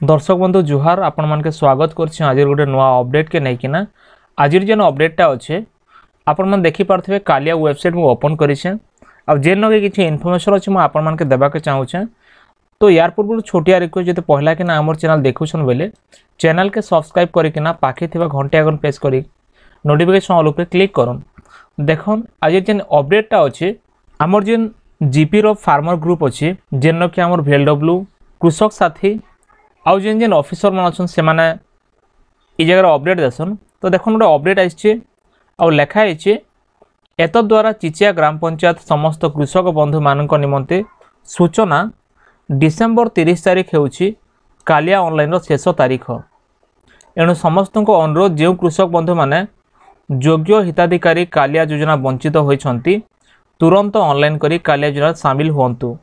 दर्शक बंधु जुहार आपण मानके स्वागत करछि आज गोटे नुआ अपडेट के नैकिना आज जेन अपडेटा अच्छे आपण मन देखि पारथिबे कालिया वेबसाइट मु ओपन करिछे अब जेन नगे किछि इन्फॉर्मेशन अछि मु आपण मानके देबा के चाहूछे। तो यार पूर्व छोटिया रिक्वेस्ट जते पहला कि ना हमर चैनल देखुछन बेले चैनल के सब्सक्राइब करि कि ना पाखे थिबा घंटी आइकन प्रेस करि नोटिफिकेशन ऑल पे क्लिक करन। देखन आज जेन अपडेटा अछि हमर जेन जीपी रो फार्मर ग्रुप अछि जेन कि हमर VLW कृषक साथी आउ जेन जेन ऑफिसर मन अछन से माने ई जगह अपडेट देसन। तो देखन गोटे अपडेट आइछे आउ लेखा आइछे एत द्वारा चिचिया ग्राम पंचायत समस्त कृषक बंधु मानक निमंते सूचना डिसेंबर 30 तारिख हेउछि कालिया ऑनलाइन रो शेष तारिख। एणु समस्त को अनुरोध जो कृषक बंधु माने योग्य हिताधिकारी कालिया योजना वंचित होइछंती तुरंत ऑनलाइन करी कालिया योजना शामिल हुंतु।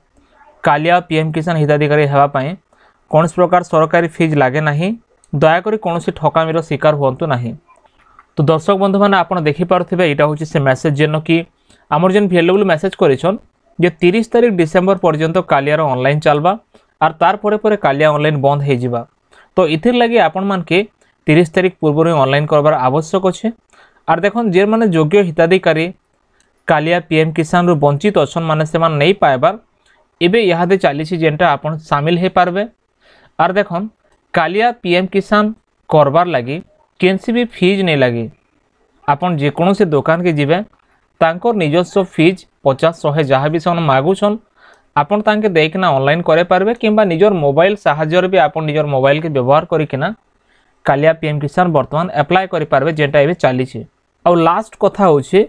कालिया पीएम किसान हिताधिकारी हेबा पई कौन प्रकार सरकारी फीज लगे नहीं दयाकोरी कौन ठकामीर शिकार हुंतु नहीं। तो दर्शक बंधु मैंने आप देखिपे यहाँ हूँ से मेसेज जेन कि आमर जेन VLW मेसेज करेछन जे 30 तारिख डिसेंबर पर्यंत कालियार ऑनलाइन चलबा और तार परे परे कालिया ऑनलाइन बंद हो जावा। तो इथिर लगी आपण मान के 30 तारिख पूर्व ऑनलाइन करबार आवश्यक अच्छे। और देखन जे माने योग्य हिताधिकारी कालिया पीएम किसान रु वंचित अच्छन माने से नहीं पाइबार एबे इहादे चली जेनटा आपण शामिल हो पारबे। और देखन कालिया पीएम किसान करबार लगी केनसी भी फीज नहीं लगी आपन जेकोसी दुकान के जिबे तांकर निजस्व फीज 50-100 जहाँ भी से मागुछन आपन तांके देखना ऑनलाइन करे पारबे किंबा निजर मोबाइल साहाय्य भी आपन निजर मोबाइल के व्यवहार करिकिना कालिया पीएम किसान वर्तमान अप्लाई करि पारबे जेंटा एबे चली छे। और लास्ट कथा होछे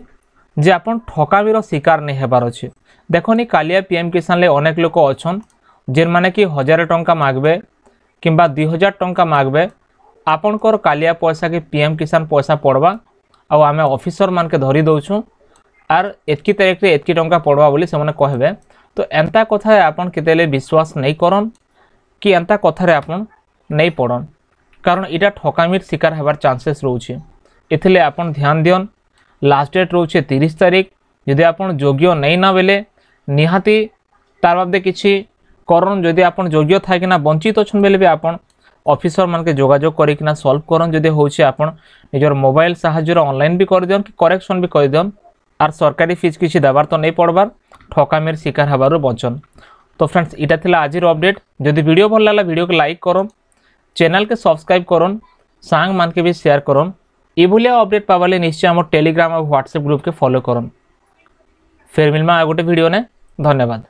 जे आपन ठकामीर शिकार नहीं हेबार अछि। देखनी कालिया पीएम किसान ले अनेक लोक अछन जेन माने कि 1000 टंका मागबे किंबा 2000 टंका मागबे आपनकर कालिया पैसा के पीएम किसान पैसा पड़वा आउ आमे ऑफिसर मान के धरी दउछु आर एतकी तारीख रे एतकी टंका पड़वा बोली से माने कहबे। तो एंता कथा आपन केतेले विश्वास नहीं करन कि एंता कथा रे आपन नहीं पड़न कारण इटा ठकामीर शिकार हेबार चांसेस रहउछि। एथिले आपन ध्यान दियन लास्ट डेट रहउछि 30 तारिख यदि आपन योग्य नहीं ना बेले निहाती तार बाबदे किछि करन जदि आपन योग्य था कि ना वंचित अछन बेले भी आपन ऑफिसर मान के जोगाजोग करिकिना सॉल्व करन जदि होछि आपन निजर मोबाइल साहाय्य ऑनलाइन भी कर दियन कि करेक्शन भी कर दियन आर सरकारी फीस किछि देबार तो नहीं पड़बार ठकामीर शिकार हबार बचन। तो फ्रेंड्स इटा थिला आजिर अपडेट जदि वीडियो भल लागला वीडियो को लाइक करन चैनल के सब्सक्राइब करन सांग मान के भी शेयर करन ए भलिया अपडेट पाबाले निश्चय हमर टेलीग्राम और व्हाट्सएप ग्रुप के फॉलो करन। फिर मिलमा गोटे वीडियो ने धन्यवाद।